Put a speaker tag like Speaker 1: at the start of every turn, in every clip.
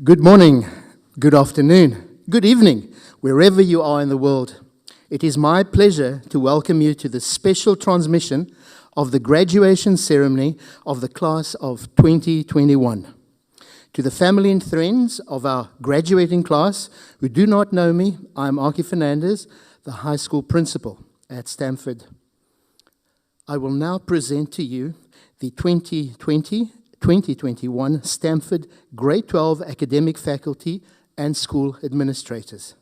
Speaker 1: Good morning, good afternoon, good evening, wherever you are in the world. It is my pleasure to welcome you to this special transmission of the graduation ceremony of the class of 2021. To the family and friends of our graduating class who do not know me, I'm Aki Fernandez, the high school principal at Stamford. I will now present to you the 2020-2021 Stamford Grade 12 Academic Faculty and School Administrators.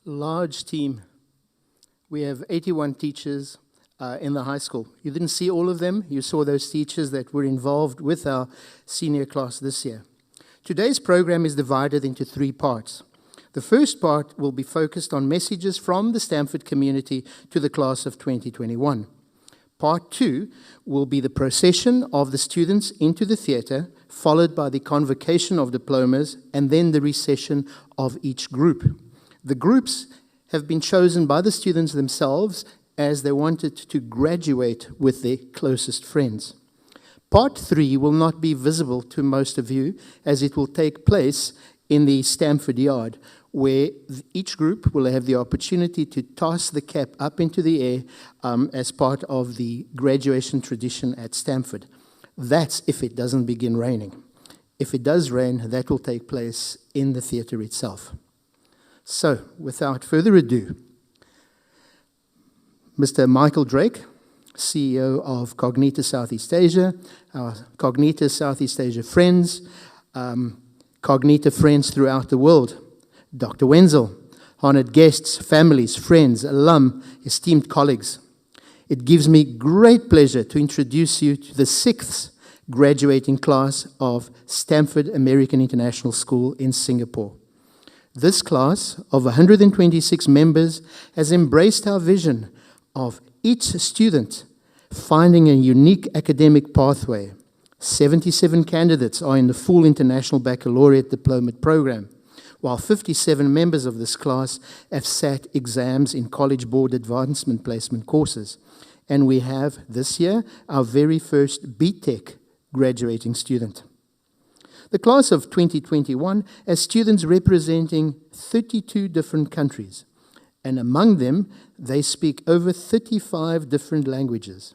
Speaker 1: Large team. We have 81 teachers in the high school. You didn't see all of them. You saw those teachers that were involved with our senior class this year. Today's program is divided into 3 parts. The first part will be focused on messages from the Stamford community to the class of 2021. Part 2 will be the procession of the students into the theatre, followed by the convocation of diplomas, and then the recession of each group. The groups have been chosen by the students themselves as they wanted to graduate with their closest friends. Part 3 will not be visible to most of you as it will take place in the Stamford Yard, where each group will have the opportunity to toss the cap up into the air as part of the graduation tradition at Stamford. That's if it doesn't begin raining. If it does rain, that will take place in the theatre itself. So, without further ado, Mr. Michael Drake, CEO of Cognita Southeast Asia, our Cognita Southeast Asia friends, Cognita friends throughout the world, Dr. Wenzel, honored guests, families, friends, alum, esteemed colleagues. It gives me great pleasure to introduce you to the 6th graduating class of Stanford American International School in Singapore. This class of 126 members has embraced our vision of each student finding a unique academic pathway. 77 candidates are in the full International Baccalaureate Diploma program, while 57 members of this class have sat exams in College Board Advancement Placement courses. And we have, this year, our very first BTech graduating student. The class of 2021 has students representing 32 different countries, and among them, they speak over 35 different languages.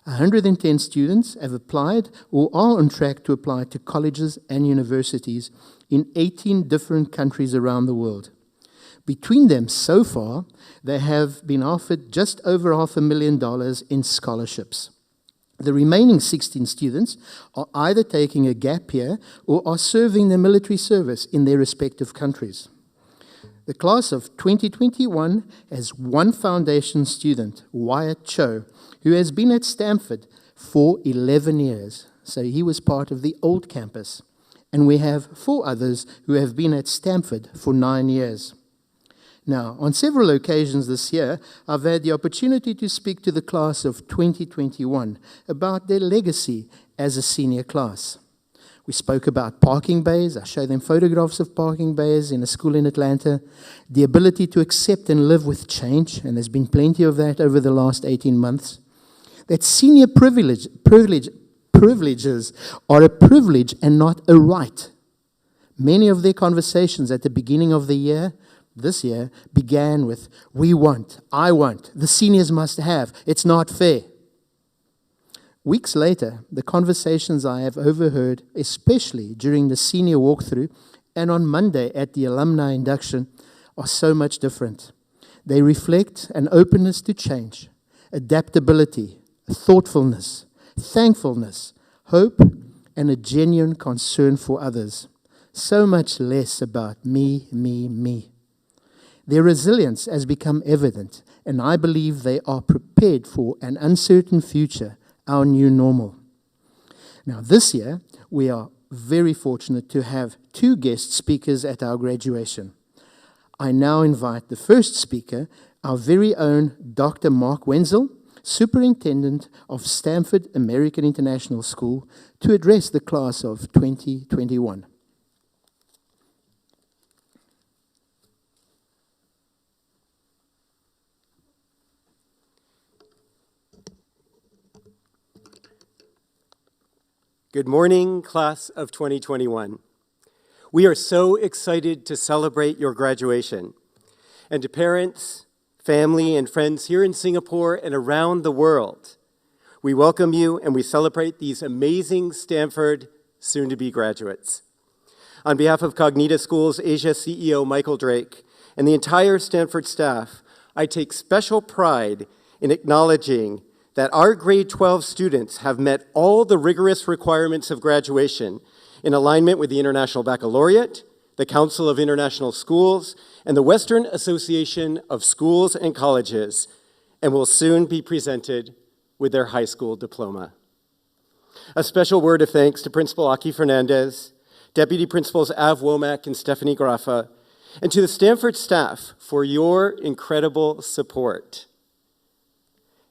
Speaker 1: 110 students have applied or are on track to apply to colleges and universities in 18 different countries around the world. Between them, so far, they have been offered just over $500,000 in scholarships. The remaining 16 students are either taking a gap year or are serving their military service in their respective countries. The class of 2021 has one foundation student, Wyatt Cho, who has been at Stanford for 11 years. So he was part of the old campus. And we have 4 others who have been at Stanford for 9 years. Now, on several occasions this year, I've had the opportunity to speak to the class of 2021 about their legacy as a senior class. We spoke about parking bays. I showed them photographs of parking bays in a school in Atlanta, the ability to accept and live with change, and there's been plenty of that over the last 18 months, that senior privileges are a privilege and not a right. Many of their conversations at the beginning of the year, this year, began with, we want, I want, the seniors must have, it's not fair. Weeks later, the conversations I have overheard, especially during the senior walkthrough and on Monday at the alumni induction, are so much different. They reflect an openness to change, adaptability, thoughtfulness, thankfulness, hope, and a genuine concern for others. So much less about me, me, me. Their resilience has become evident, and I believe they are prepared for an uncertain future, our new normal. Now, this year, we are very fortunate to have 2 guest speakers at our graduation. I now invite the first speaker, our very own Dr. Mark Wenzel, Superintendent of Stanford American International School, to address the class of 2021.
Speaker 2: Good morning, class of 2021. We are so excited to celebrate your graduation. And to parents, family, and friends here in Singapore and around the world, we welcome you and we celebrate these amazing Stanford soon-to-be graduates. On behalf of Cognita Schools Asia CEO Michael Drake and the entire Stanford staff, I take special pride in acknowledging that our grade 12 students have met all the rigorous requirements of graduation in alignment with the International Baccalaureate, the Council of International Schools, and the Western Association of Schools and Colleges, and will soon be presented with their high school diploma. A special word of thanks to Principal Aki Fernandez, Deputy Principals Av Womack and Stephanie Graffa, and to the Stanford staff for your incredible support.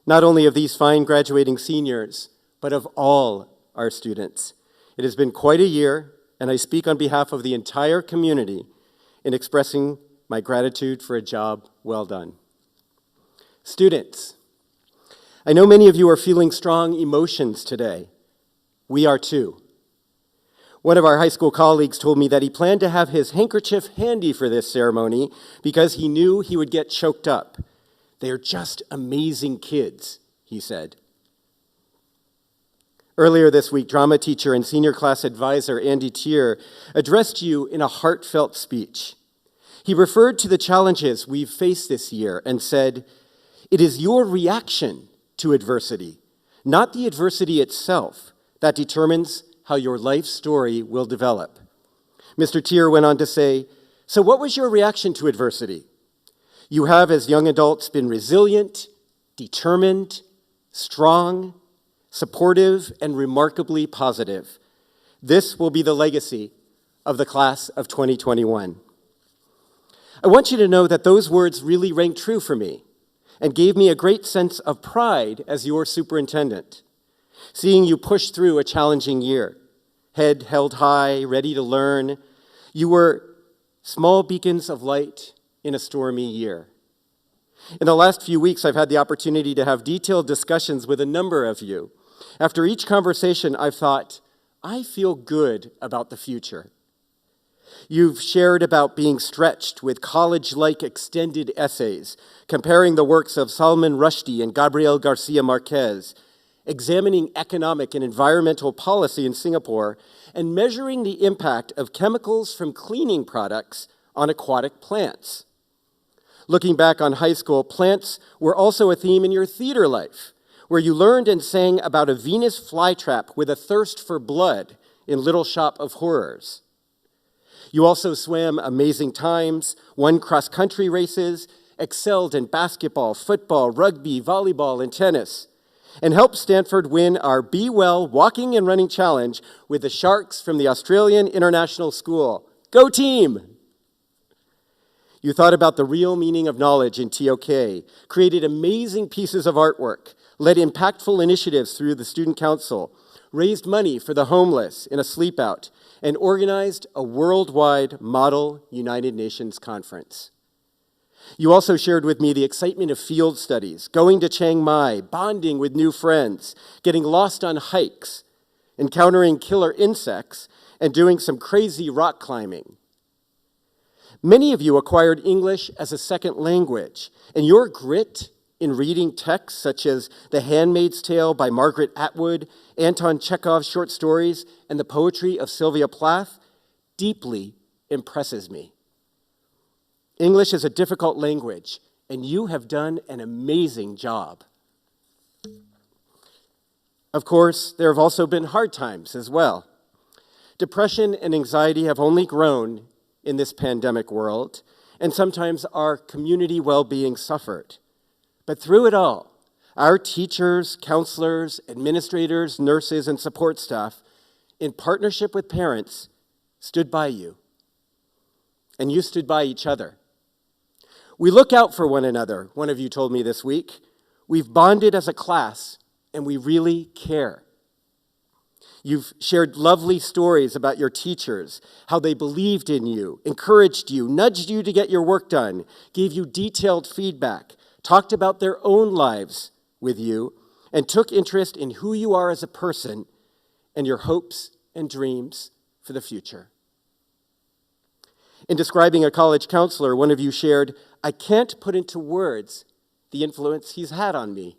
Speaker 2: Not only of these fine graduating seniors, but of all our students. It has been quite a year, and I speak on behalf of the entire community in expressing my gratitude for a job well done. Students, I know many of you are feeling strong emotions today. We are too. One of our high school colleagues told me that he planned to have his handkerchief handy for this ceremony because he knew he would get choked up. They are just amazing kids, he said. Earlier this week, drama teacher and senior class advisor Andy Tier addressed you in a heartfelt speech. He referred to the challenges we've faced this year and said, "It is your reaction to adversity, not the adversity itself, that determines how your life story will develop." Mr. Tier went on to say, "So what was your reaction to adversity? You have, as young adults, been resilient, determined, strong, supportive, and remarkably positive. This will be the legacy of the class of 2021. I want you to know that those words really rang true for me and gave me a great sense of pride as your superintendent, seeing you push through a challenging year, head held high, ready to learn. You were small beacons of light in a stormy year. In the last few weeks, I've had the opportunity to have detailed discussions with a number of you. After each conversation, I've thought, I feel good about the future. You've shared about being stretched with college-like extended essays, comparing the works of Salman Rushdie and Gabriel Garcia Marquez, examining economic and environmental policy in Singapore, and measuring the impact of chemicals from cleaning products on aquatic plants. Looking back on high school, plants were also a theme in your theater life, where you learned and sang about a Venus flytrap with a thirst for blood in Little Shop of Horrors. You also swam amazing times, won cross-country races, excelled in basketball, football, rugby, volleyball, and tennis, and helped Stanford win our Be Well Walking and Running Challenge with the Sharks from the Australian International School. Go team! You thought about the real meaning of knowledge in TOK, created amazing pieces of artwork, led impactful initiatives through the Student Council, raised money for the homeless in a sleep out, and organized a worldwide Model United Nations conference. You also shared with me the excitement of field studies, going to Chiang Mai, bonding with new friends, getting lost on hikes, encountering killer insects, and doing some crazy rock climbing. Many of you acquired English as a second language, and your grit in reading texts such as The Handmaid's Tale by Margaret Atwood, Anton Chekhov's short stories, and the poetry of Sylvia Plath deeply impresses me. English is a difficult language, and you have done an amazing job. Of course, there have also been hard times as well. Depression and anxiety have only grown in this pandemic world, and sometimes our community well-being suffered. But through it all, our teachers, counselors, administrators, nurses, and support staff, in partnership with parents, stood by you. And you stood by each other. We look out for one another, one of you told me this week. We've bonded as a class, and we really care. You've shared lovely stories about your teachers, how they believed in you, encouraged you, nudged you to get your work done, gave you detailed feedback, talked about their own lives with you, and took interest in who you are as a person and your hopes and dreams for the future. In describing a college counselor, one of you shared, "I can't put into words the influence he's had on me."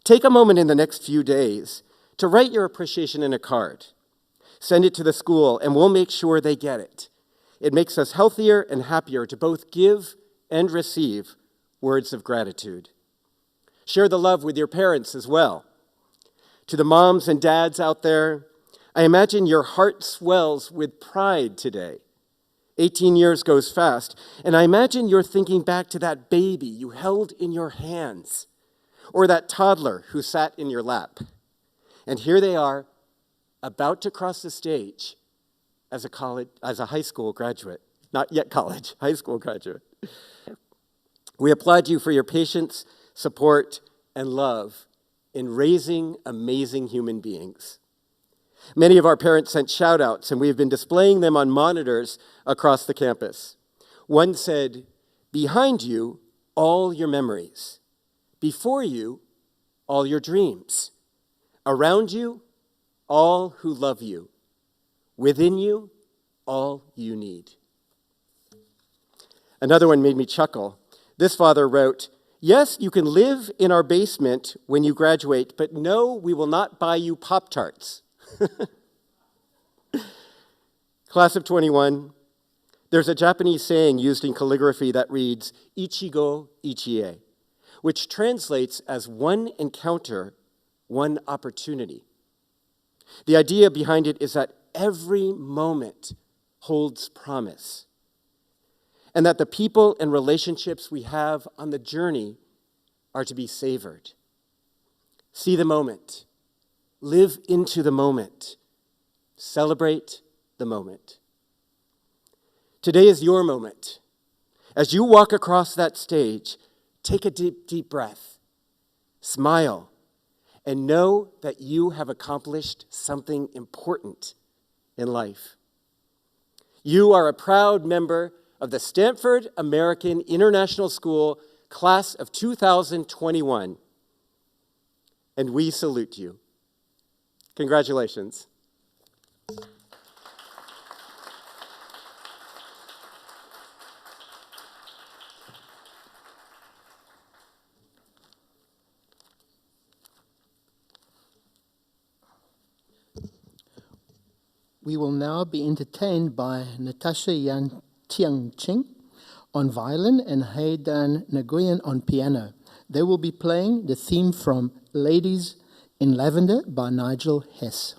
Speaker 2: Take a moment in the next few days to write your appreciation in a card. Send it to the school, and we'll make sure they get it. It makes us healthier and happier to both give and receive words of gratitude. Share the love with your parents as well. To the moms and dads out there, I imagine your heart swells with pride today. 18 years goes fast, and I imagine you're thinking back to that baby you held in your hands, or that toddler who sat in your lap. And here they are, about to cross the stage as a high school graduate. Not yet college, high school graduate. We applaud you for your patience, support, and love in raising amazing human beings. Many of our parents sent shout-outs, and we have been displaying them on monitors across the campus. One said, "Behind you, all your memories. Before you, all your dreams. Around you, all who love you. Within you, all you need." Another one made me chuckle. This father wrote, "Yes, you can live in our basement when you graduate, but no, we will not buy you Pop-Tarts." Class of 21, There's a Japanese saying used in calligraphy that reads, Ichigo Ichie, which translates as one encounter, one opportunity. The idea behind it is that every moment holds promise, and that the people and relationships we have on the journey are to be savored. See the moment. Live into the moment. Celebrate the moment. Today is your moment. As you walk across that stage, take a deep, deep breath. Smile. And know that you have accomplished something important in life. You are a proud member of the Stanford American International School class of 2021, and we salute you. Congratulations.
Speaker 1: We will now be entertained by Natasha Yan Tiangqing on violin and Heidan Nguyen on piano. They will be playing the theme from Ladies in Lavender by Nigel Hess.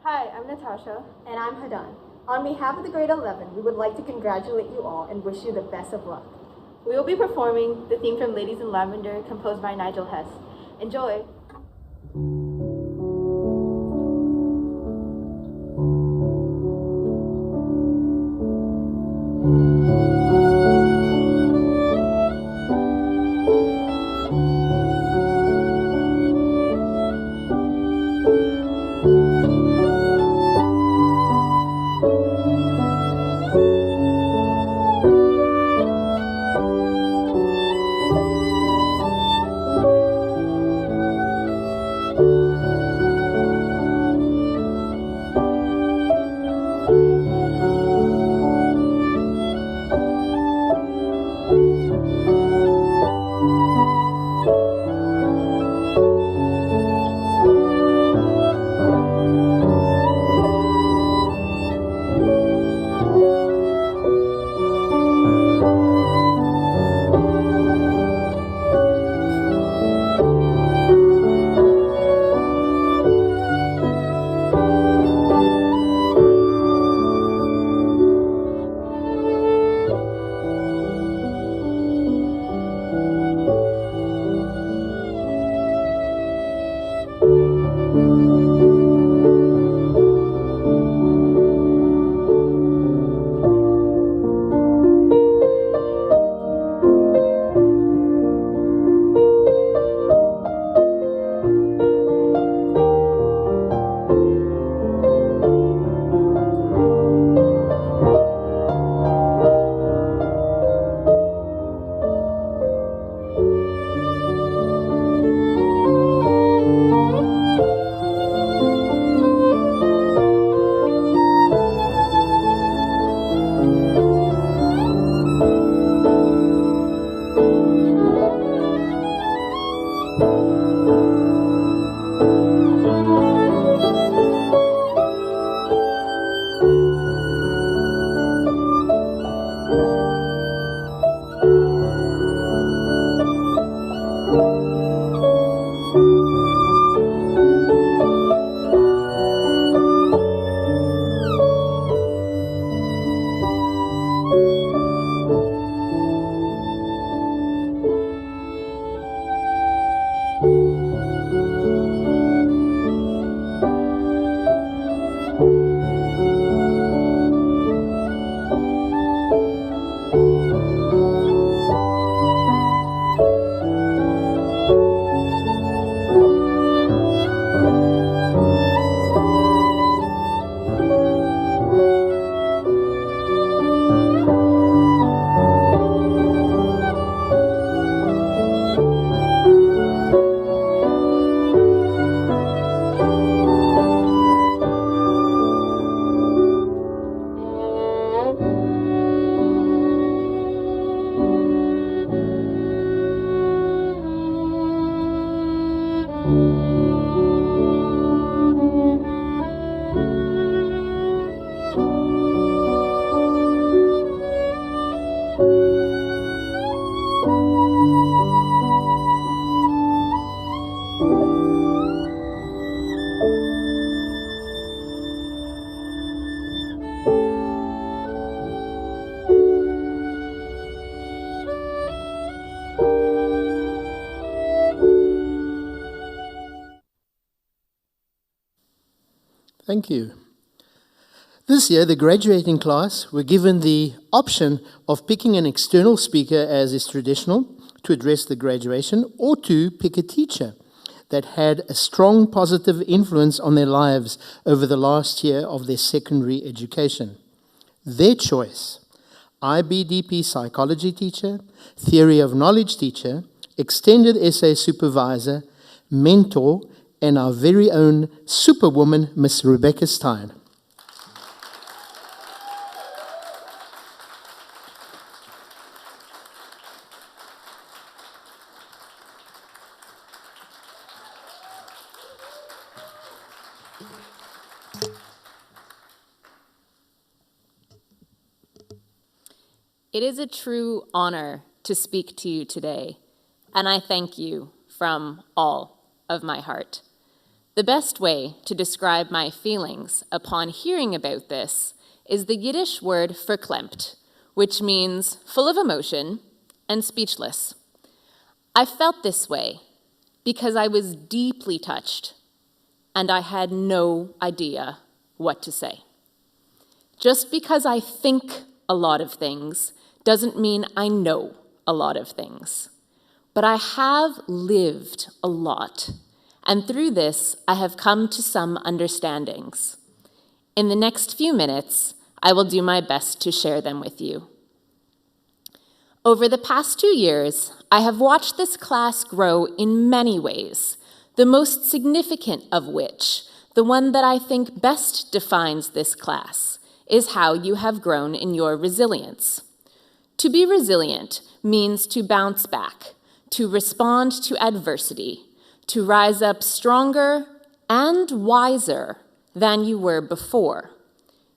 Speaker 3: Hi, I'm Natasha. And I'm Hadan. On behalf of the grade 11, we would like to congratulate you all and wish you the best of luck. We will be performing the theme from Ladies in Lavender, composed by Nigel Hess. Enjoy!
Speaker 1: Thank you. This year, the graduating class were given the option of picking an external speaker, as is traditional, to address the graduation, or to pick a teacher that had a strong positive influence on their lives over the last year of their secondary education. Their choice: IBDP psychology teacher, theory of knowledge teacher, extended essay supervisor, mentor, and our very own superwoman, Miss Rebecca Stein.
Speaker 4: It is a true honor to speak to you today, and I thank you from all of my heart. The best way to describe my feelings upon hearing about this is the Yiddish word verklempt, which means full of emotion and speechless. I felt this way because I was deeply touched, and I had no idea what to say. Just because I think a lot of things doesn't mean I know a lot of things. But I have lived a lot, and through this, I have come to some understandings. In the next few minutes, I will do my best to share them with you. Over the past 2 years, I have watched this class grow in many ways, the most significant of which, the one that I think best defines this class, is how you have grown in your resilience. To be resilient means to bounce back, to respond to adversity, to rise up stronger and wiser than you were before.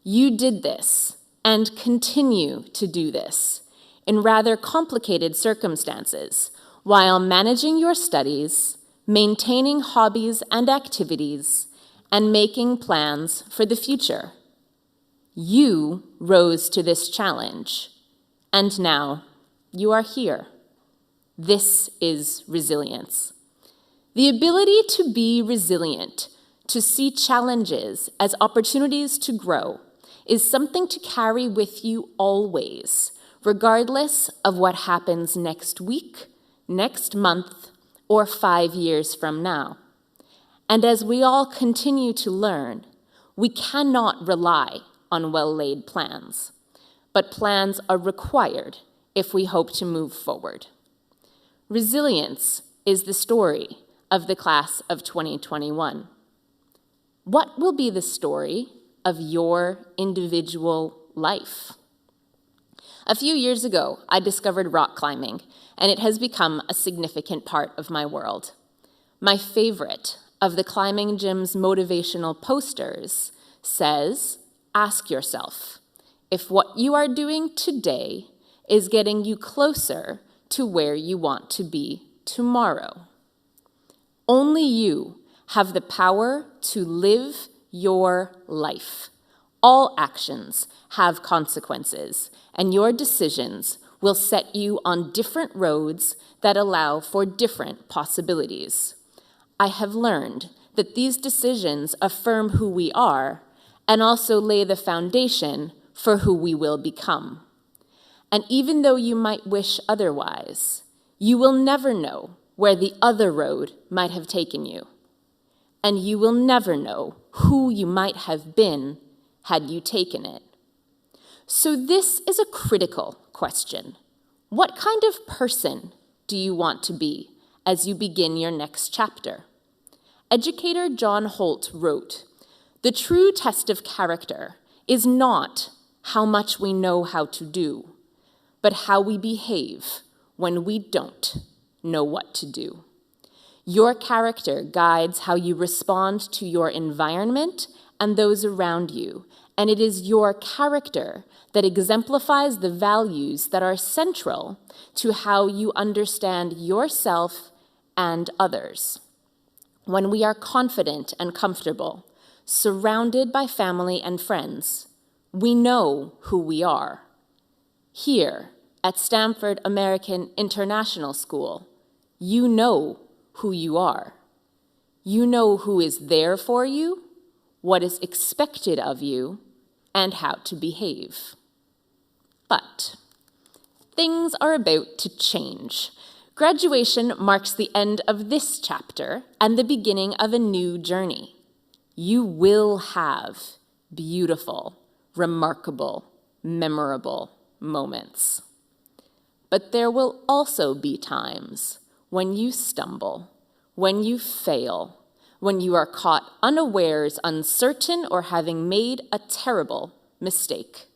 Speaker 4: You did this and continue to do this in rather complicated circumstances while managing your studies, maintaining hobbies and activities, and making plans for the future. You rose to this challenge. And now, you are here. This is resilience. The ability to be resilient, to see challenges as opportunities to grow, is something to carry with you always, regardless of what happens next week, next month, or 5 years from now. And as we all continue to learn, we cannot rely on well-laid plans. But plans are required if we hope to move forward. Resilience is the story of the class of 2021. What will be the story of your individual life? A few years ago, I discovered rock climbing, and it has become a significant part of my world. My favorite of the climbing gym's motivational posters says, "Ask yourself if what you are doing today is getting you closer to where you want to be tomorrow." Only you have the power to live your life. All actions have consequences, and your decisions will set you on different roads that allow for different possibilities. I have learned that these decisions affirm who we are and also lay the foundation for who we will become. And even though you might wish otherwise, you will never know where the other road might have taken you. And you will never know who you might have been had you taken it. So this is a critical question. What kind of person do you want to be as you begin your next chapter? Educator John Holt wrote, "The true test of character is not how much we know how to do, but how we behave when we don't know what to do." Your character guides how you respond to your environment and those around you, and it is your character that exemplifies the values that are central to how you understand yourself and others. When we are confident and comfortable, surrounded by family and friends, we know who we are. Here at Stanford American International School, you know who you are. You know who is there for you, what is expected of you, and how to behave. But things are about to change. Graduation marks the end of this chapter and the beginning of a new journey. You will have beautiful, remarkable, memorable moments. But there will also be times when you stumble, when you fail, when you are caught unawares, uncertain, or having made a terrible mistake.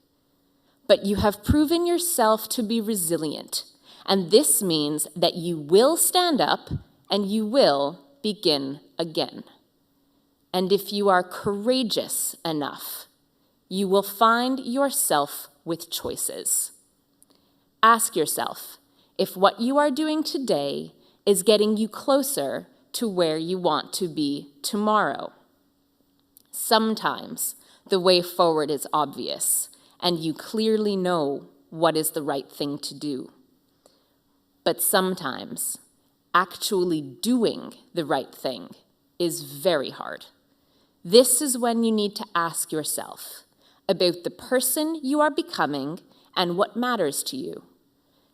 Speaker 4: But you have proven yourself to be resilient, and this means that you will stand up and you will begin again. And if you are courageous enough, you will find yourself with choices. Ask yourself if what you are doing today is getting you closer to where you want to be tomorrow. Sometimes the way forward is obvious, and you clearly know what is the right thing to do. But sometimes actually doing the right thing is very hard. This is when you need to ask yourself about the person you are becoming and what matters to you.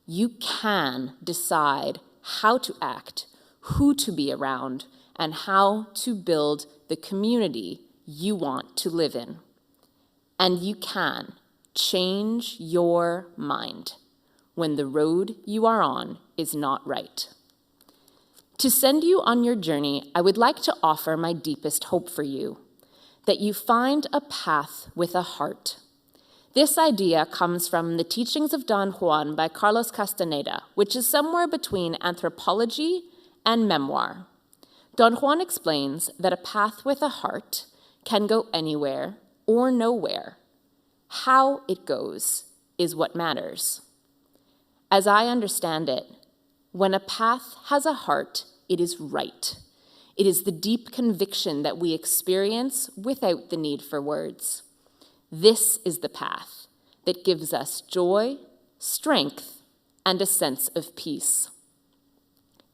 Speaker 4: You can decide how to act, who to be around, and how to build the community you want to live in. And you can change your mind when the road you are on is not right. To send you on your journey, I would like to offer my deepest hope for you, that you find a path with a heart. This idea comes from the teachings of Don Juan by Carlos Castaneda, which is somewhere between anthropology and memoir. Don Juan explains that a path with a heart can go anywhere or nowhere. How it goes is what matters. As I understand it, when a path has a heart, it is right. It is the deep conviction that we experience without the need for words. This is the path that gives us joy, strength, and a sense of peace.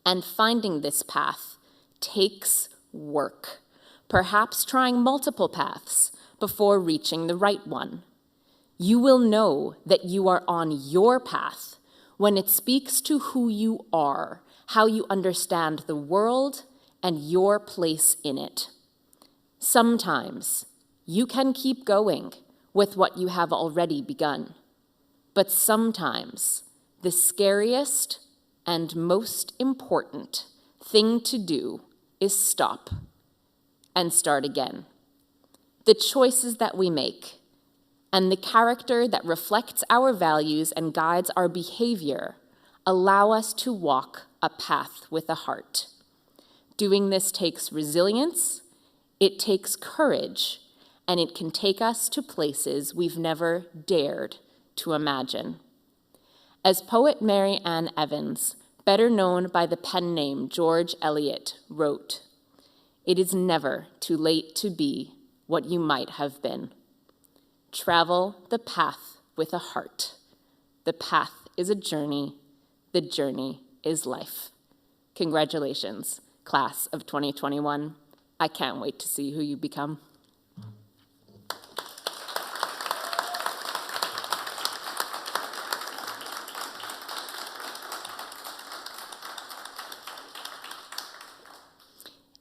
Speaker 4: And finding this path takes work, perhaps trying multiple paths before reaching the right one. You will know that you are on your path when it speaks to who you are, how you understand the world, and your place in it. Sometimes you can keep going with what you have already begun, but sometimes the scariest and most important thing to do is stop and start again. The choices that we make and the character that reflects our values and guides our behavior allow us to walk a path with a heart. Doing this takes resilience, it takes courage, and it can take us to places we've never dared to imagine. As poet Mary Ann Evans, better known by the pen name George Eliot, wrote, "It is never too late to be what you might have been. Travel the path with a heart. The path is a journey. The journey is life." Congratulations, class of 2021. I can't wait to see who you become.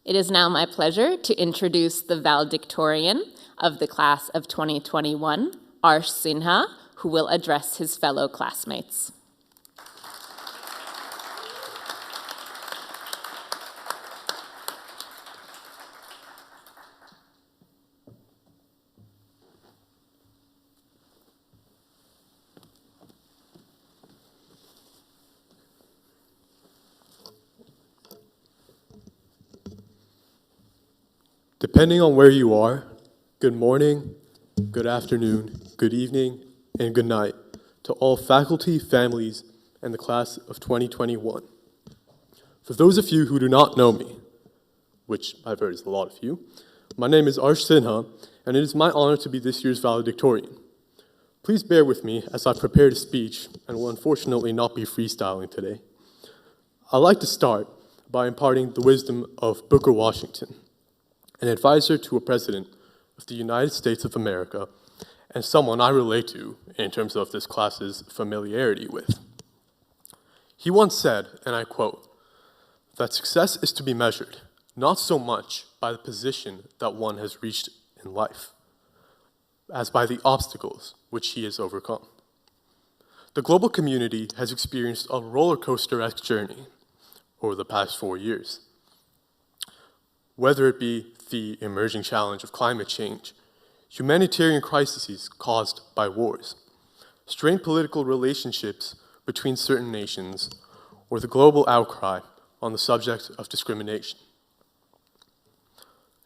Speaker 4: It is now my pleasure to introduce the valedictorian of the class of 2021, Arsh Sinha, who will address his fellow classmates.
Speaker 5: Depending on where you are, good morning, good afternoon, good evening, and good night to all faculty, families, and the class of 2021. For those of you who do not know me, which I've heard is a lot of you, my name is Arsh Sinha, and it is my honor to be this year's valedictorian. Please bear with me as I prepared a speech and will unfortunately not be freestyling today. I'd like to start by imparting the wisdom of Booker Washington, an advisor to a president of the United States of America, and someone I relate to in terms of this class's familiarity with. He once said, and I quote, that success is to be measured not so much by the position that one has reached in life, as by the obstacles which he has overcome. The global community has experienced a roller coaster-esque journey over the past 4 years. Whether it be the emerging challenge of climate change, humanitarian crises caused by wars, strained political relationships between certain nations, or the global outcry on the subject of discrimination.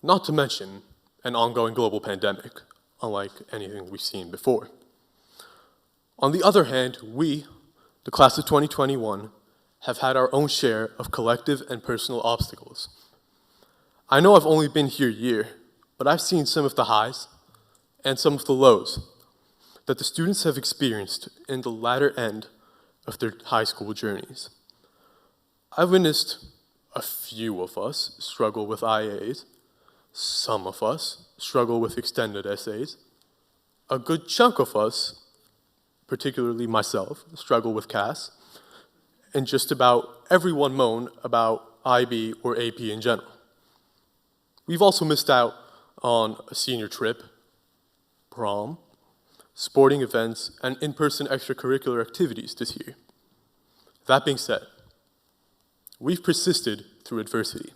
Speaker 5: Not to mention an ongoing global pandemic, unlike anything we've seen before. On the other hand, we, the class of 2021, have had our own share of collective and personal obstacles. I know I've only been here a year, but I've seen some of the highs and some of the lows that the students have experienced in the latter end of their high school journeys. I've witnessed a few of us struggle with IAs, some of us struggle with extended essays, a good chunk of us, particularly myself, struggle with CAS, and just about everyone moan about IB or AP in general. We've also missed out on a senior trip, prom, sporting events, and in-person extracurricular activities this year. That being said, we've persisted through adversity.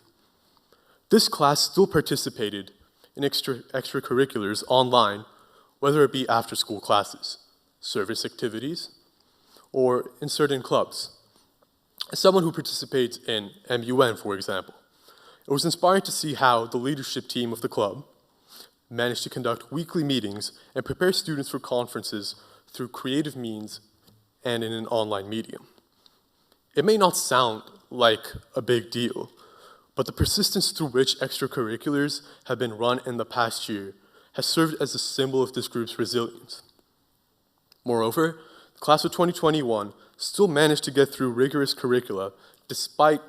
Speaker 5: This class still participated in extracurriculars online, whether it be after-school classes, service activities, or in certain clubs. As someone who participates in MUN, for example, it was inspiring to see how the leadership team of the club managed to conduct weekly meetings and prepare students for conferences through creative means and in an online medium. It may not sound like a big deal, but the persistence through which extracurriculars have been run in the past year has served as a symbol of this group's resilience. Moreover, the class of 2021 still managed to get through rigorous curricula despite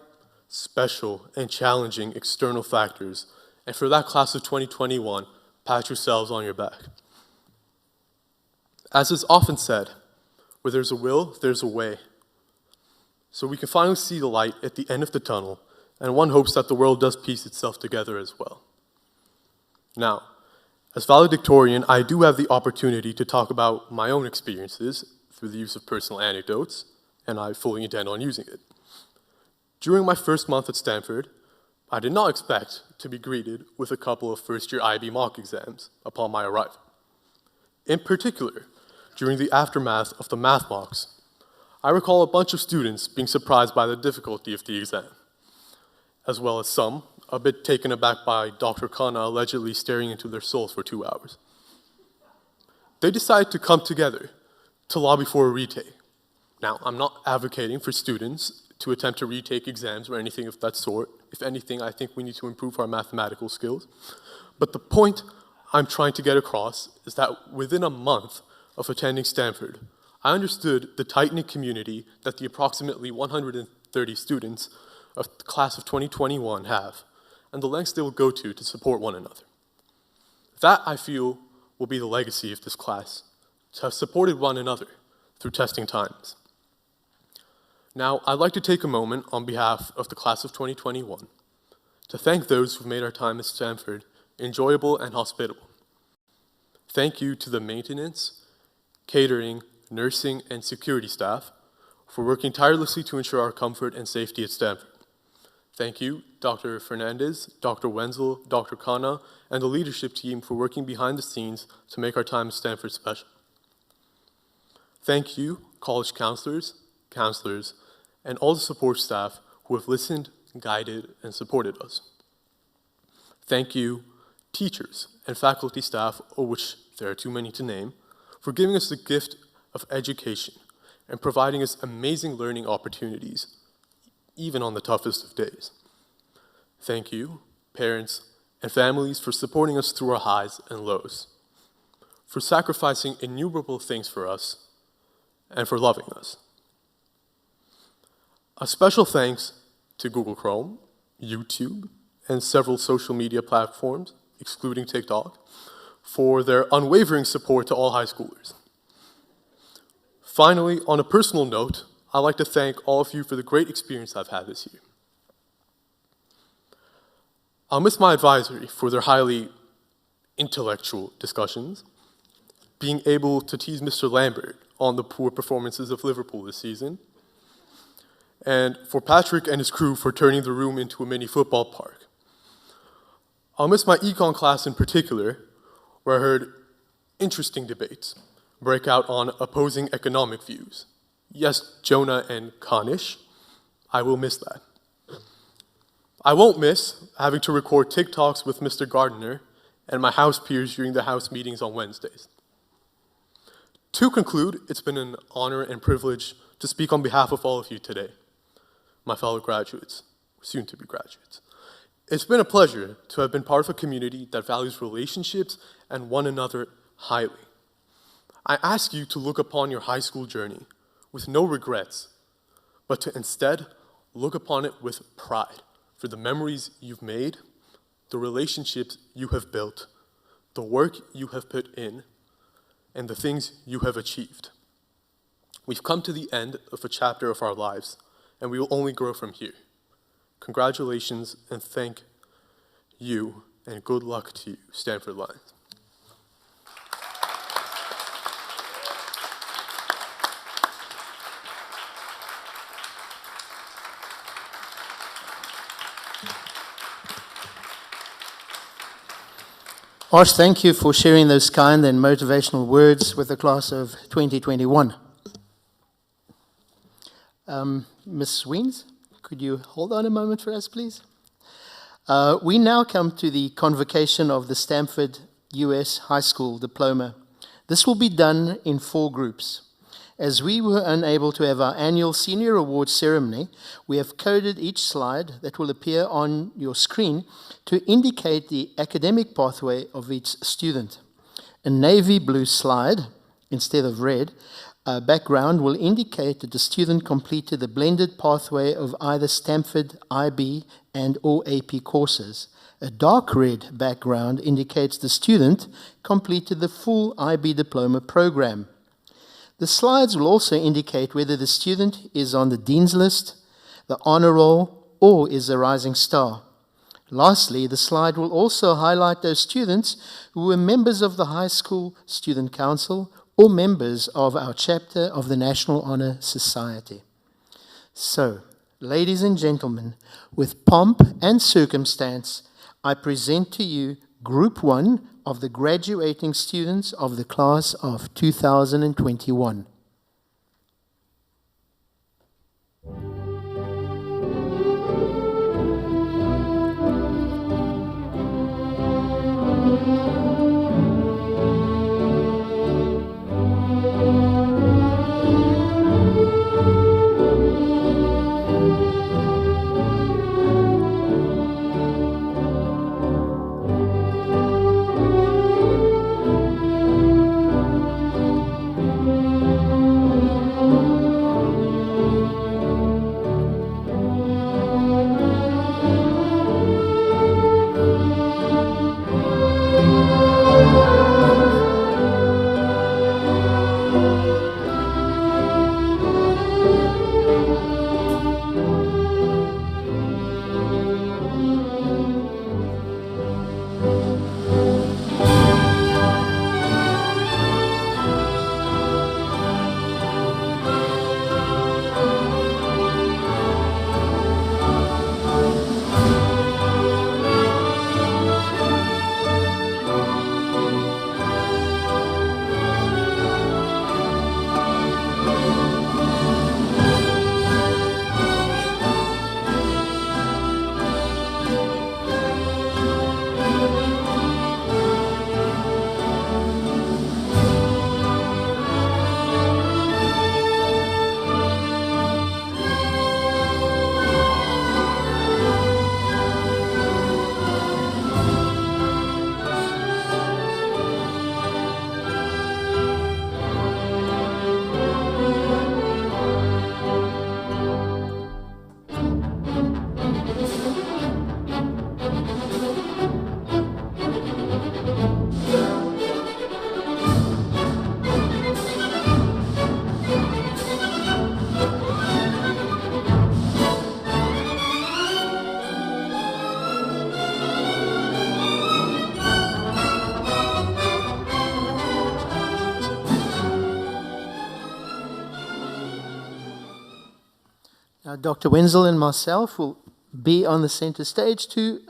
Speaker 5: special and challenging external factors, and for that class of 2021, pat yourselves on your back. As is often said, where there's a will, there's a way. So we can finally see the light at the end of the tunnel, and one hopes that the world does piece itself together as well. Now, as valedictorian, I do have the opportunity to talk about my own experiences through the use of personal anecdotes, and I fully intend on using it. During my first month at Stanford, I did not expect to be greeted with a couple of first-year IB mock exams upon my arrival. In particular, during the aftermath of the math mocks, I recall a bunch of students being surprised by the difficulty of the exam, as well as some a bit taken aback by Dr. Khanna allegedly staring into their souls for 2 hours. They decided to come together to lobby for a retake. Now, I'm not advocating for students to attempt to retake exams or anything of that sort. If anything, I think we need to improve our mathematical skills. But the point I'm trying to get across is that within a month of attending Stanford, I understood the tight-knit community that the approximately 130 students of the class of 2021 have, and the lengths they will go to support one another. That, I feel, will be the legacy of this class, to have supported one another through testing times. Now, I'd like to take a moment on behalf of the class of 2021 to thank those who've made our time at Stanford enjoyable and hospitable. Thank you to the maintenance, catering, nursing, and security staff for working tirelessly to ensure our comfort and safety at Stanford. Thank you, Dr. Fernandez, Dr. Wenzel, Dr. Khanna, and the leadership team for working behind the scenes to make our time at Stanford special. Thank you, college counselors, and all the support staff who have listened, guided, and supported us. Thank you, teachers and faculty staff, of which there are too many to name, for giving us the gift of education and providing us amazing learning opportunities, even on the toughest of days. Thank you, parents and families, for supporting us through our highs and lows, for sacrificing innumerable things for us, and for loving us. A special thanks to Google Chrome, YouTube, and several social media platforms, excluding TikTok, for their unwavering support to all high schoolers. Finally, on a personal note, I'd like to thank all of you for the great experience I've had this year. I'll miss my advisory for their highly intellectual discussions, being able to tease Mr. Lambert on the poor performances of Liverpool this season, and for Patrick and his crew for turning the room into a mini football park. I'll miss my econ class in particular, where I heard interesting debates break out on opposing economic views. Yes, Jonah and Kanish, I will miss that. I won't miss having to record TikToks with Mr. Gardner and my house peers during the house meetings on Wednesdays. To conclude, it's been an honor and privilege to speak on behalf of all of you today, my fellow graduates, soon-to-be graduates. It's been a pleasure to have been part of a community that values relationships and one another highly. I ask you to look upon your high school journey with no regrets, but to instead look upon it with pride for the memories you've made, the relationships you have built, the work you have put in, and the things you have achieved. We've come to the end of a chapter of our lives, and we will only grow from here. Congratulations and thank you, and good luck to you, Stanford Lions.
Speaker 1: Ash, thank you for sharing those kind and motivational words with the class of 2021. Ms. Weens, could you hold on a moment for us, please? We now come to the convocation of the Stanford US High School Diploma. This will be done in 4 groups. As we were unable to have our annual senior awards ceremony, we have coded each slide that will appear on your screen to indicate the academic pathway of each student. A navy blue slide, instead of red, background will indicate that the student completed the blended pathway of either Stanford, IB, and or AP courses. A dark red background indicates the student completed the full IB diploma program. The slides will also indicate whether the student is on the Dean's List, the Honor Roll, or is a Rising Star. Lastly, the slide will also highlight those students who were members of the High School Student Council or members of our chapter of the National Honor Society. So, ladies and gentlemen, with pomp and circumstance, I present to you Group 1 of the graduating students of the class of 2021. Dr. Wenzel and myself will be on the center stage to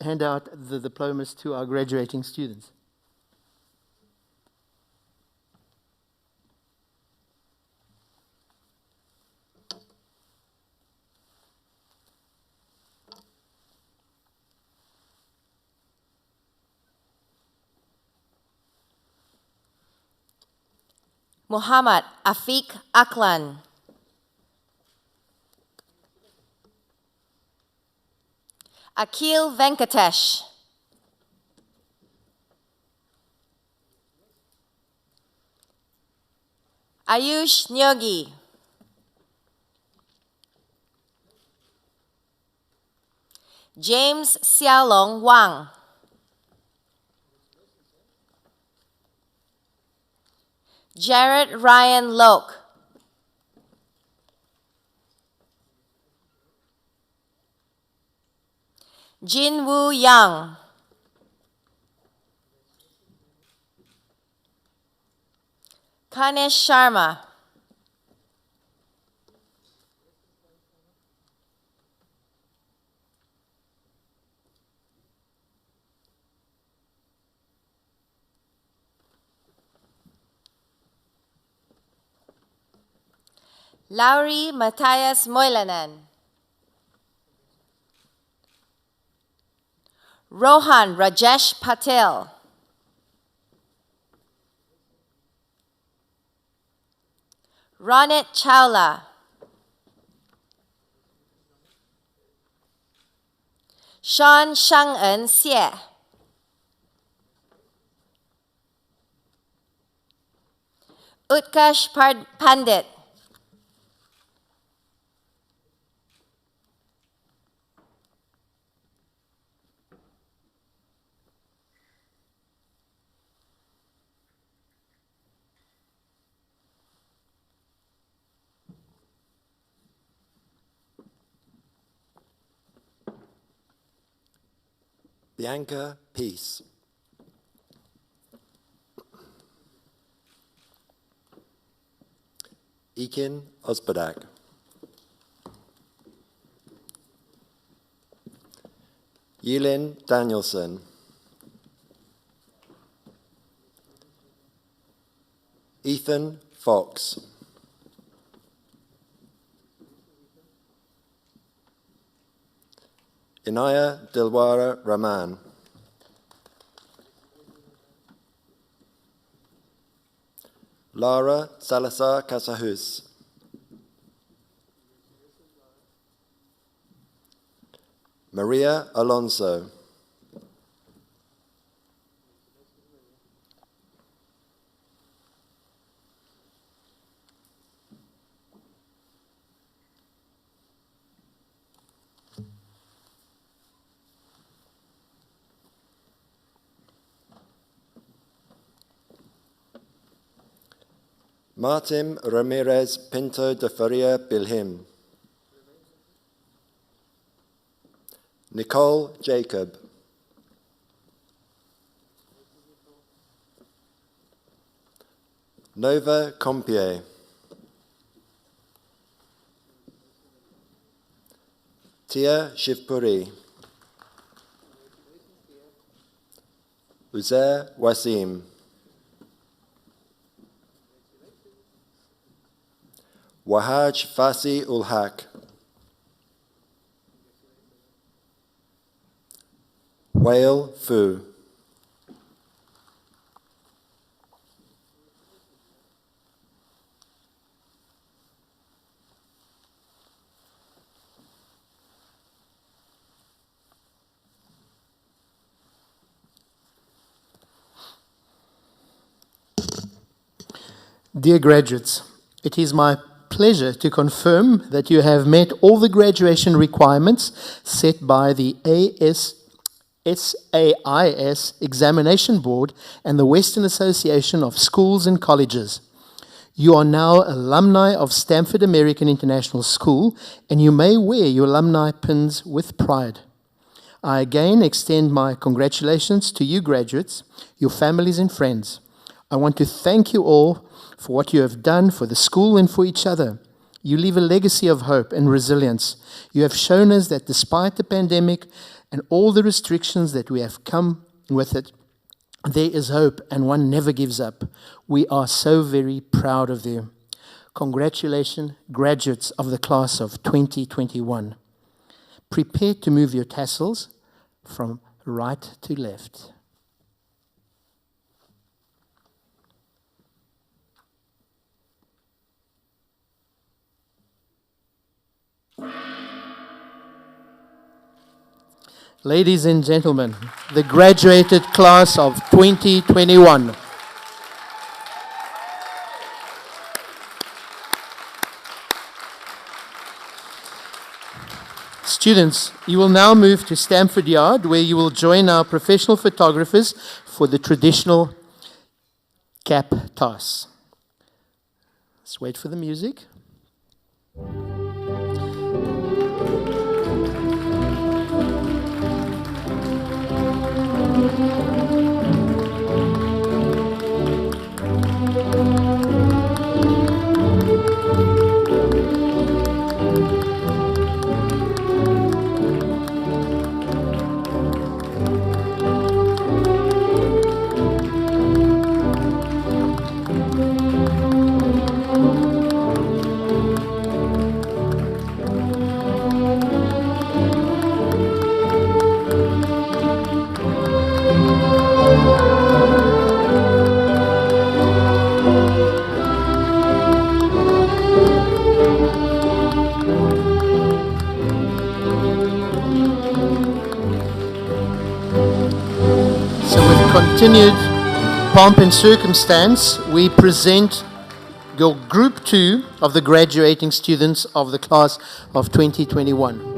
Speaker 1: hand out the diplomas to our graduating students.
Speaker 6: Muhammad Afiq Aklan. Akil Venkatesh. Ayush Nyogi. James Xiaolong Wang. Jared Ryan Loke. Jin Woo Yang. Kanesh Sharma. Lauri Matthias Moilanen. Rohan Rajesh Patel. Ronit Chawla. Sean Shang-en Xie. Utkarsh Pandit.
Speaker 7: Bianca Peace. Ekin Osbadak. Yulin Danielson. Ethan Fox. Inaya Dilwara Rahman. Lara Salazar Casahus. Maria Alonso. Martin Ramirez Pinto de Faria Bilhim. Nicole Jacob. Nova Compier. Tia Shivpuri. Uzair Wasim. Wahaj Fasi ul Haq. Whale Fu.
Speaker 1: Dear graduates, it is my pleasure to confirm that you have met all the graduation requirements set by the SAIS Examination Board and the Western Association of Schools and Colleges. You are now alumni of Stamford American International School, and you may wear your alumni pins with pride. I again extend my congratulations to you graduates, your families and friends. I want to thank you all for what you have done for the school and for each other. You leave a legacy of hope and resilience. You have shown us that despite the pandemic and all the restrictions that we have come with it, there is hope and one never gives up. We are so very proud of you. Congratulations, graduates of the class of 2021. Prepare to move your tassels from right to left. Ladies and gentlemen, the graduated class of 2021. Students, you will now move to Stamford Yard, where you will join our professional photographers for the traditional cap toss. Let's wait for the music. Continued pomp and circumstance, we present your Group 2 of the graduating students of the class of 2021.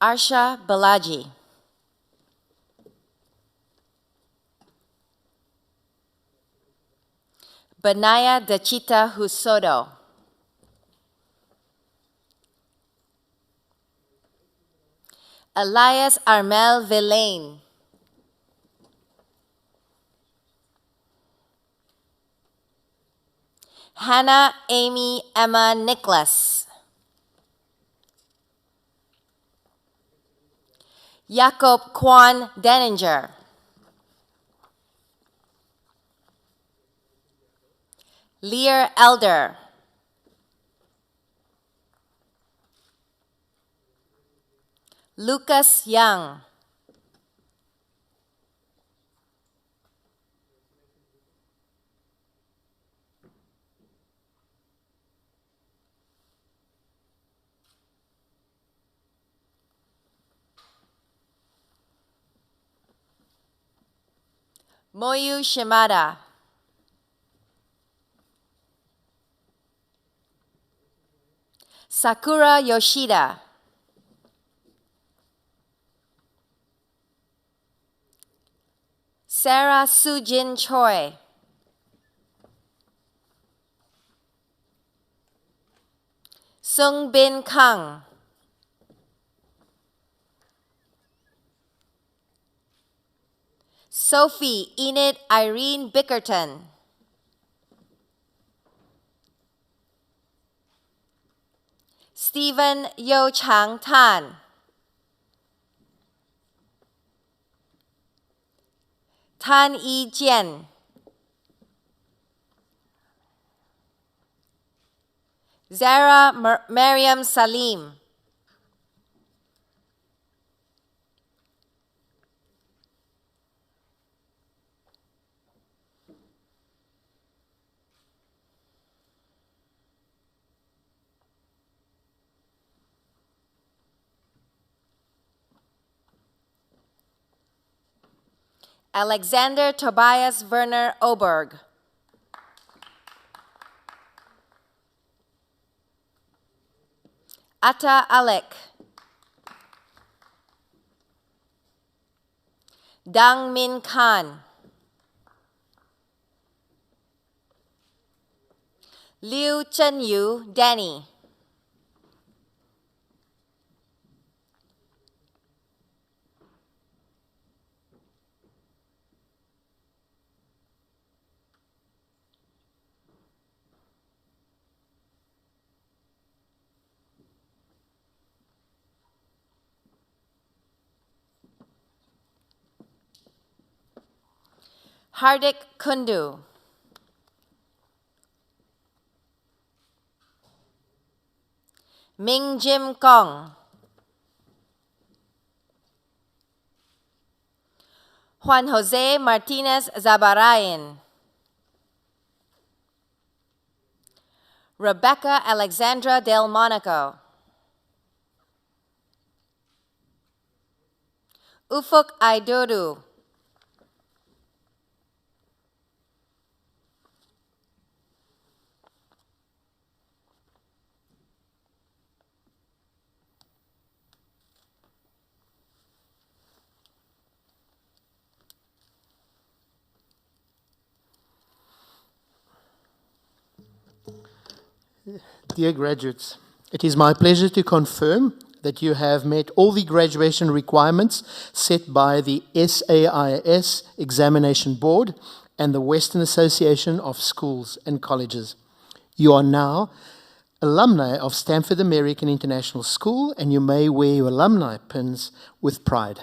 Speaker 6: Arsha Balaji. Benaya Dachita Husodo. Elias Armel Villain. Hannah Amy Emma Nicholas. Jacob Kwan Denninger. Lear Elder. Lucas Young. Moyu Shimada. Sakura Yoshida. Sarah Sujin Choi. Sung Bin Kang. Sophie Enid Irene Bickerton. Stephen Yo Chang Tan. Tan Yi Jian. Zara Mariam Salim. Alexander Tobias Werner Oberg. Atta Alec. Dang Min Khan. Liu Chenyu Danny. Hardik Kundu. Ming Jim Kong. Juan Jose Martinez Zabarayan. Rebecca Alexandra Del Monaco. Ufuk Aidodu.
Speaker 1: Dear graduates, it is my pleasure to confirm that you have met all the graduation requirements set by the SAIS Examination Board and the Western Association of Schools and Colleges. You are now alumni of Stanford American International School, and you may wear your alumni pins with pride.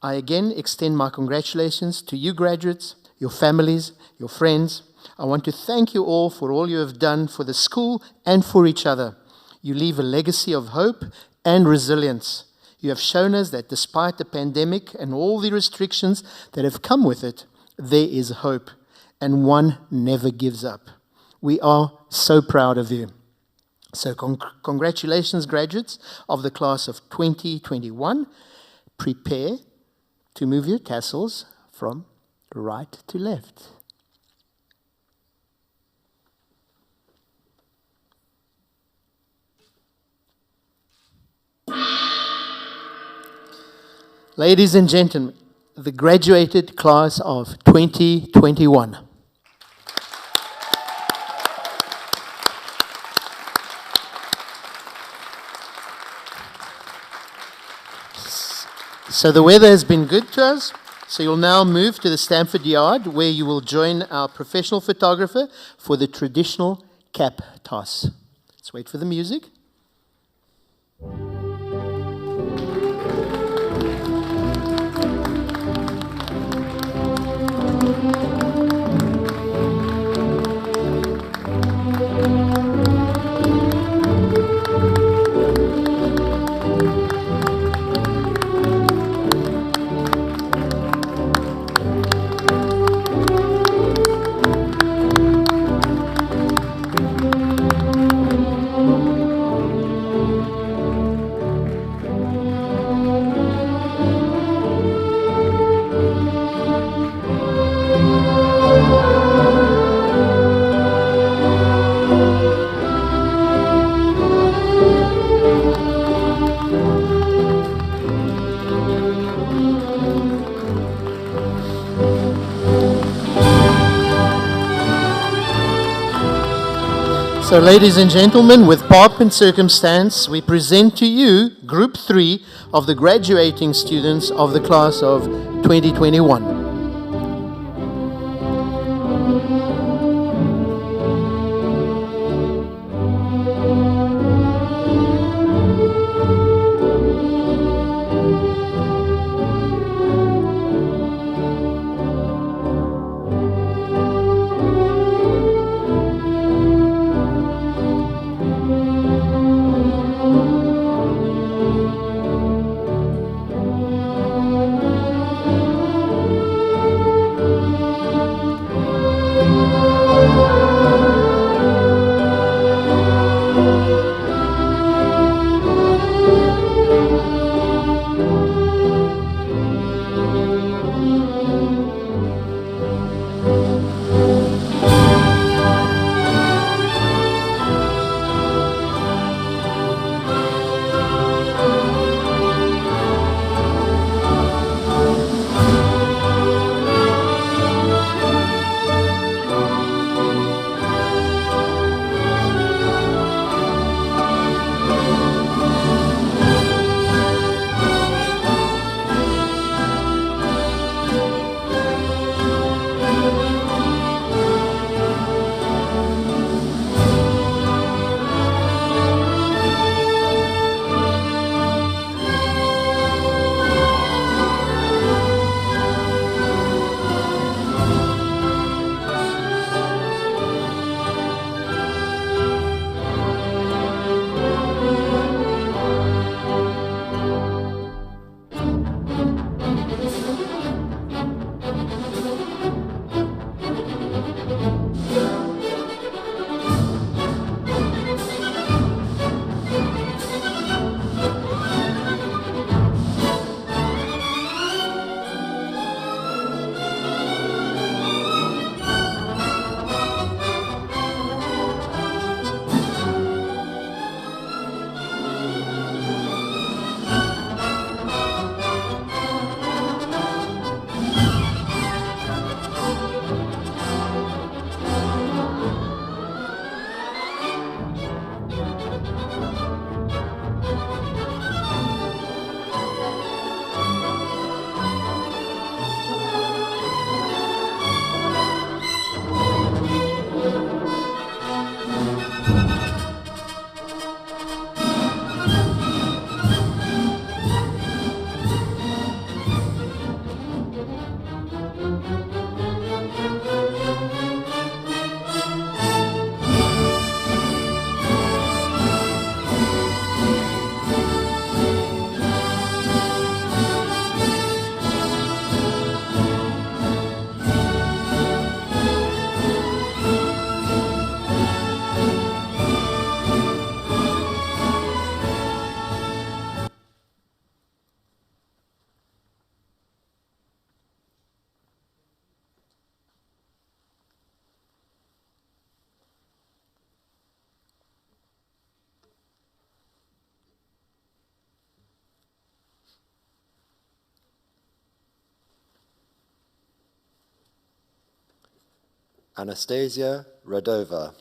Speaker 1: I again extend my congratulations to you graduates, your families, your friends. I want to thank you all for all you have done for the school and for each other. You leave a legacy of hope and resilience. You have shown us that despite the pandemic and all the restrictions that have come with it, there is hope, and one never gives up. We are so proud of you. So congratulations, graduates of the class of 2021. Prepare to move your tassels from right to left. Ladies and gentlemen, the graduated class of 2021. So the weather has been good to us. So you'll now move to the Stamford Yard, where you will join our professional photographer for the traditional cap toss. Let's wait for the music. So, ladies and gentlemen, with pomp and circumstance, we present to you Group 3 of the graduating students of the class of 2021.
Speaker 7: Anastasia Radova.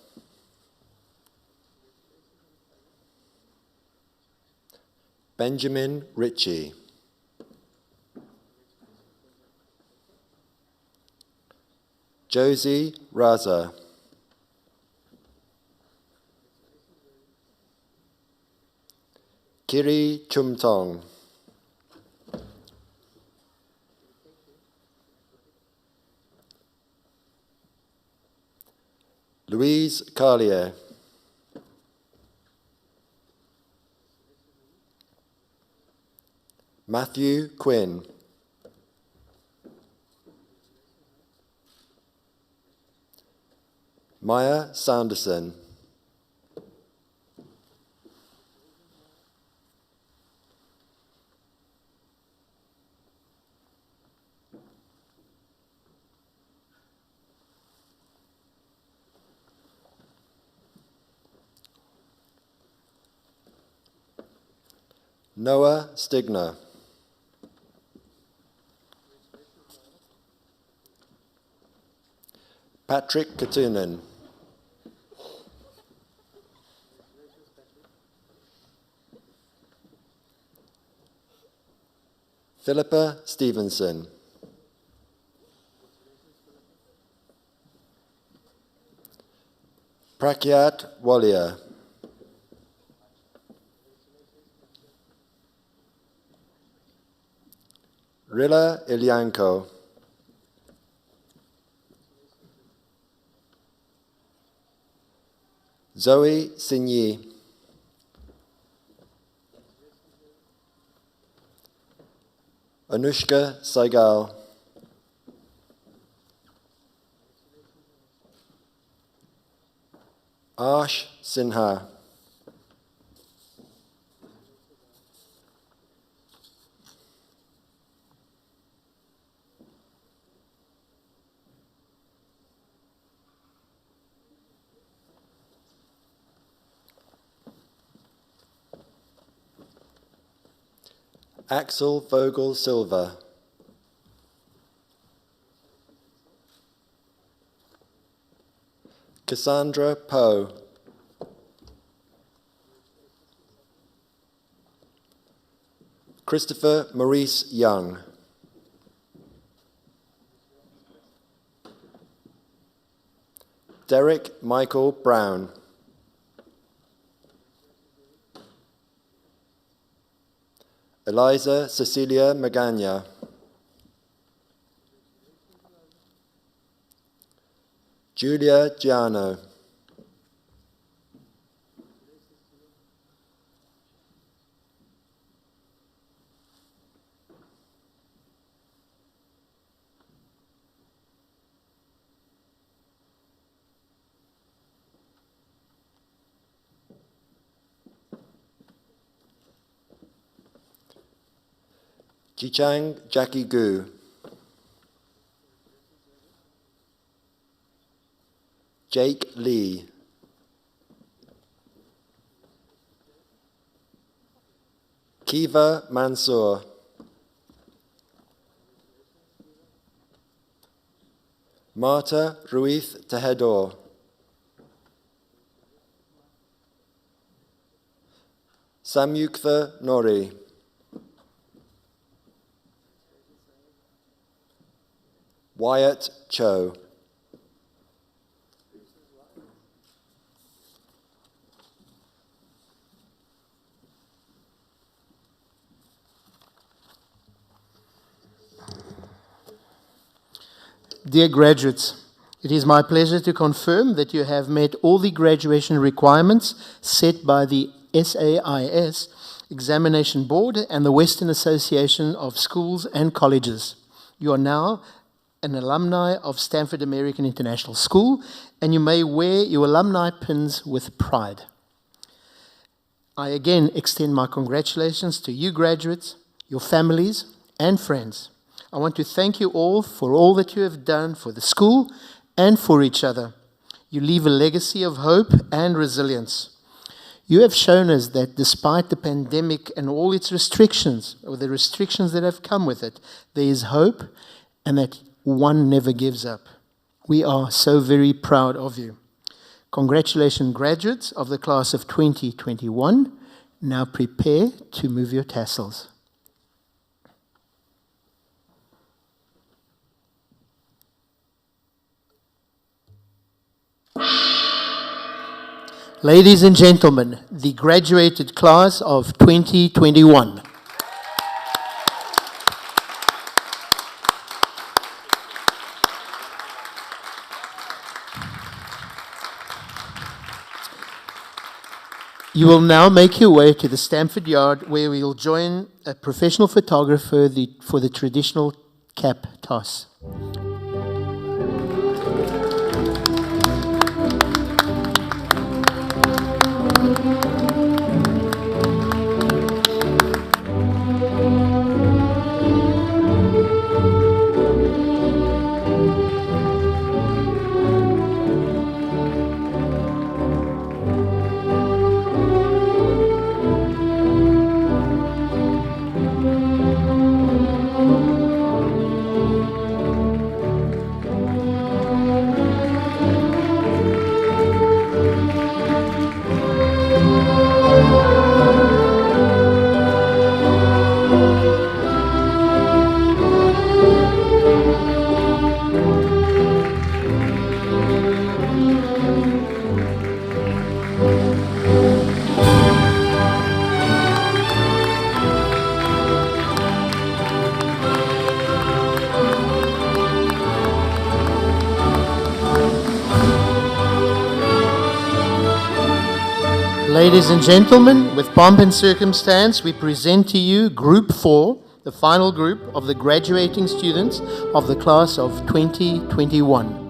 Speaker 7: Benjamin Ritchie. Josie Raza. Kiri Chumtong. Louise Carlier. Matthew Quinn. Maya Sanderson. Noah Stigner. Patrick Katunen. Philippa Stevenson. Prakyat Walia. Rilla Ilyanko. Zoe Signy. Anushka Saigal. Ash Sinha. Axel Vogel Silva. Cassandra Poe. Christopher Maurice Young. Derek Michael Brown. Eliza Cecilia Magana. Julia Giano. Jichang Jackie Gu. Jake Lee. Kiva Mansour. Marta Ruiz Tejedor. Samyuktha Nori. Wyatt Cho.
Speaker 1: Dear graduates, it is my pleasure to confirm that you have met all the graduation requirements set by the SAIS Examination Board and the Western Association of Schools and Colleges. You are now an alumni of Stanford American International School, and you may wear your alumni pins with pride. I again extend my congratulations to you graduates, your families, and friends. I want to thank you all for all that you have done for the school and for each other. You leave a legacy of hope and resilience. You have shown us that despite the pandemic and all its restrictions, or the restrictions that have come with it, there is hope, and that one never gives up. We are so very proud of you. Congratulations, graduates of the class of 2021. Now prepare to move your tassels. Ladies and gentlemen, the graduated class of 2021. You will now make your way to the Stamford Yard, where we will join a professional photographer for the traditional cap toss. Ladies and gentlemen, with pomp and circumstance, we present to you Group 4, the final group of the graduating students of the class of 2021.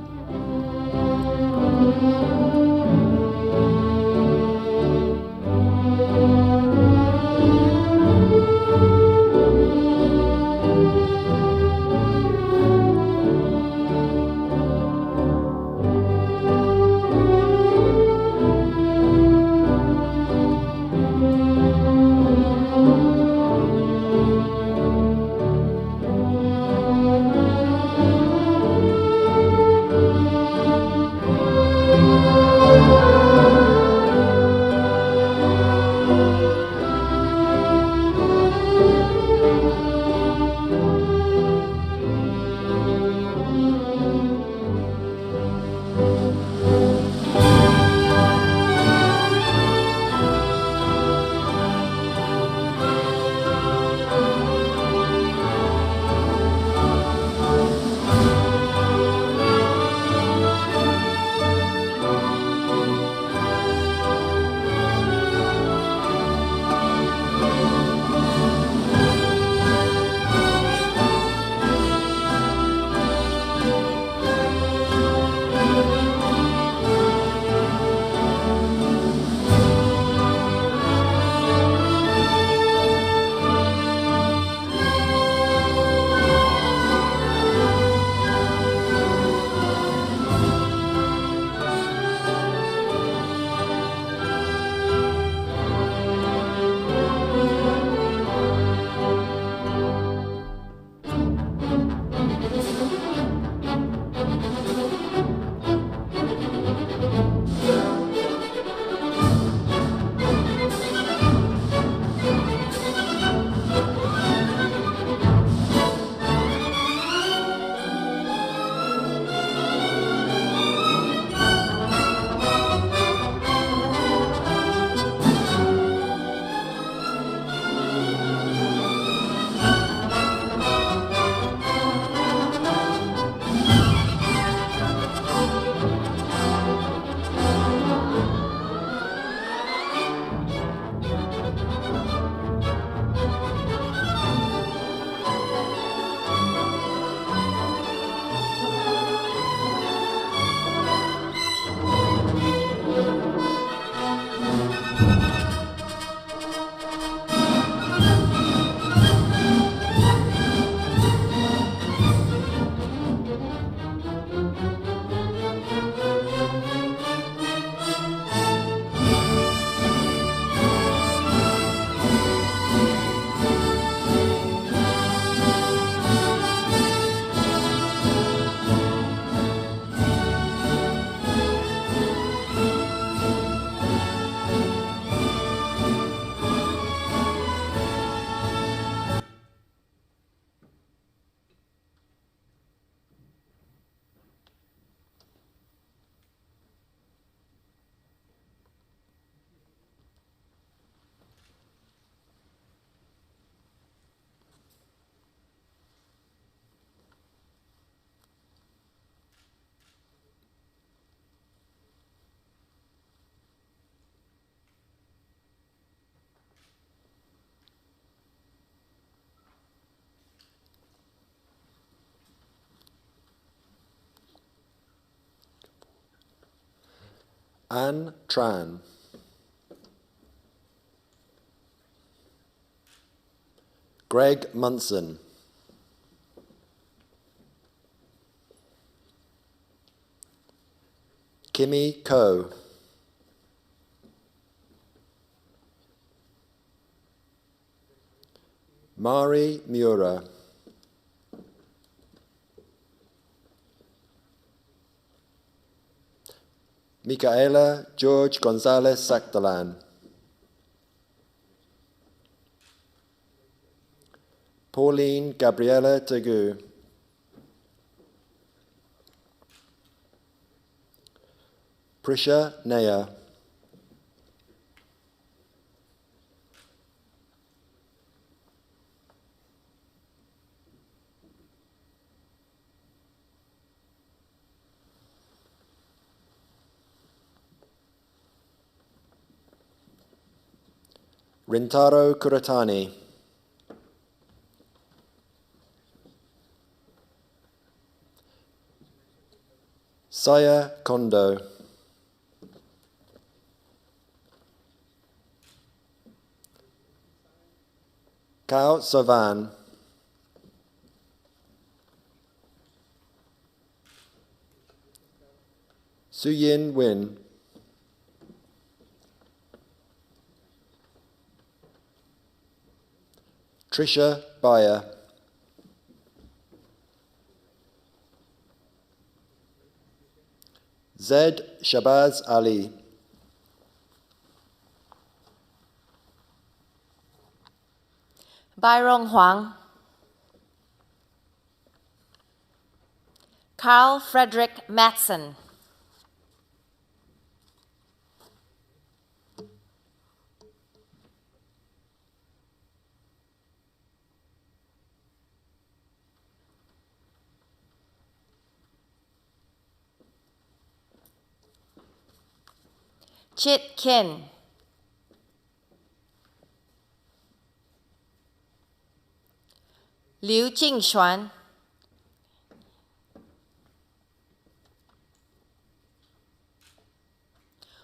Speaker 7: Anne Tran, Greg Munson, Kimmy Coe, Mari Mura, Micaela George Gonzalez Sactalan, Pauline Gabriela Tegu, Prisha Naya, Rintaro Kuratani, Saya Kondo, Kao Savan, Suyin Win, Trisha Bayer, Zed Shabazz Ali,
Speaker 6: Byron Huang, Carl Frederick Matson, Chit Kin, Liu Jingxuan,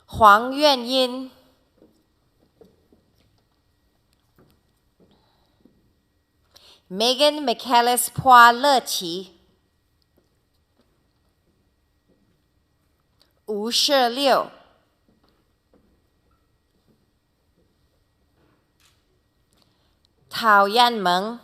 Speaker 6: Huang Yuanyin, Megan Michaelis Phua Leqi, Wu Shiliu, Tao Yanmeng,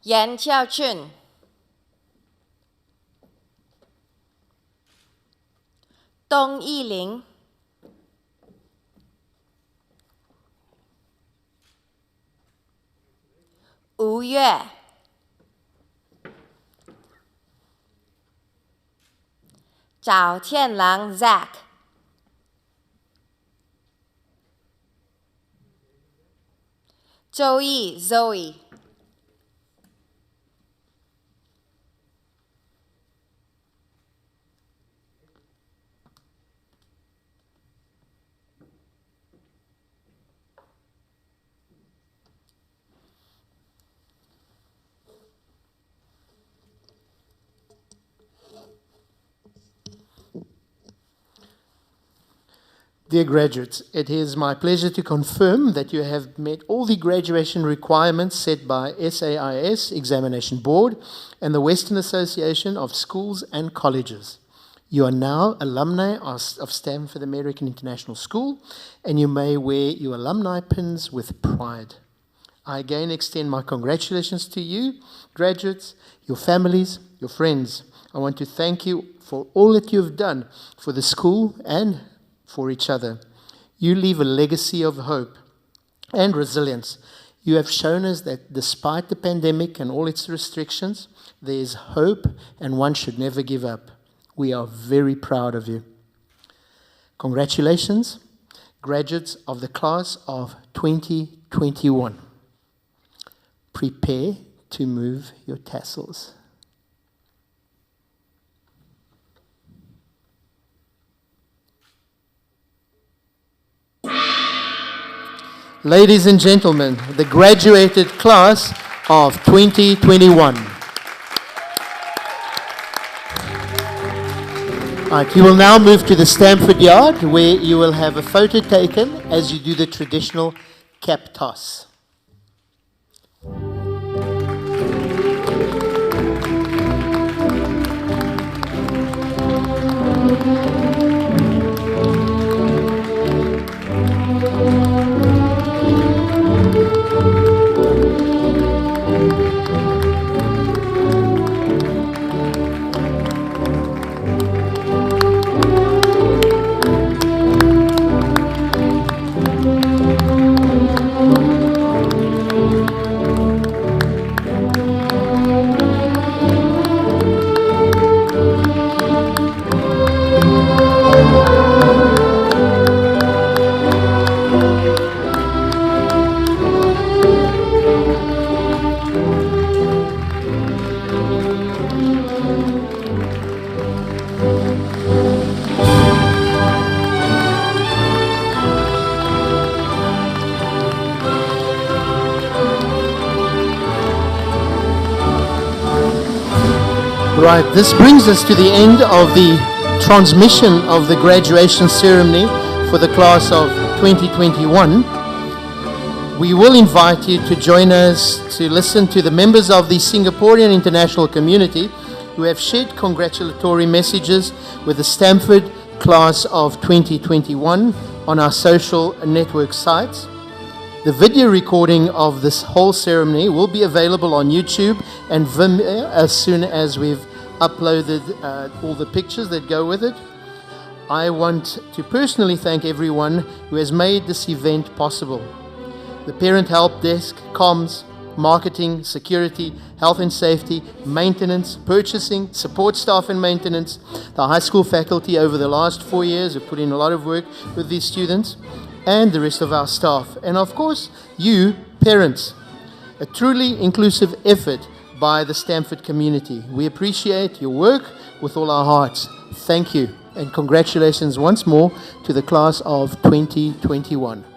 Speaker 6: Yan Xiaochun, Dong Yiling, Wu Yue, Zhao Tianlang Zach, Zhou Yi Zoe,
Speaker 1: Dear graduates, it is my pleasure to confirm that you have met all the graduation requirements set by SAIS Examination Board and the Western Association of Schools and Colleges. You are now alumni of Stanford American International School, and you may wear your alumni pins with pride. I again extend my congratulations to you, graduates, your families, your friends. I want to thank you for all that you've done for the school and for each other. You leave a legacy of hope and resilience. You have shown us that despite the pandemic and all its restrictions, there is hope and one should never give up. We are very proud of you. Congratulations, graduates of the class of 2021. Prepare to move your tassels. Ladies and gentlemen, the graduated class of 2021. Right, you will now move to the Stamford Yard, where you will have a photo taken as you do the traditional cap toss. Right, this brings us to the end of the transmission of the graduation ceremony for the class of 2021. We will invite you to join us to listen to the members of the Singaporean international community who have shared congratulatory messages with the Stamford class of 2021 on our social network sites. The video recording of this whole ceremony will be available on YouTube and Vimeo as soon as we've uploaded all the pictures that go with it. I want to personally thank everyone who has made this event possible. The Parent Help Desk, comms, marketing, security, health and safety, maintenance, purchasing, support staff and maintenance, the high school faculty over the last 4 years have put in a lot of work with these students, and the rest of our staff. And of course, you, parents, a truly inclusive effort by the Stamford community. We appreciate your work with all our hearts. Thank you, and congratulations once more to the class of 2021.